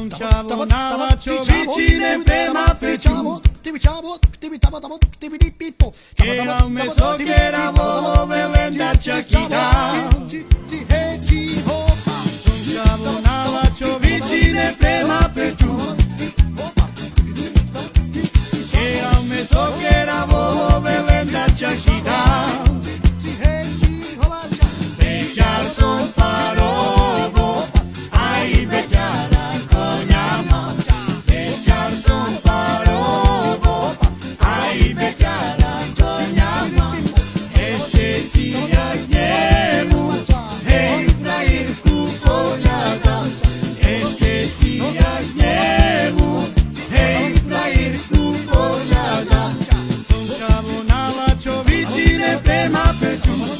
C'avonava vicine prema per giù. Era un meso che era volo velenda ciacchina. C'avonava vicine prema per giù. Era un meso che era volo velenda ciacchina. Becar son parobo, ai becar cognama. Becar son parobo, ai becar cognama. Este sia gnemu, hei frair cufolada. Este sia gnemu, hei frair cufolada. C'avonava vicine prema per giù.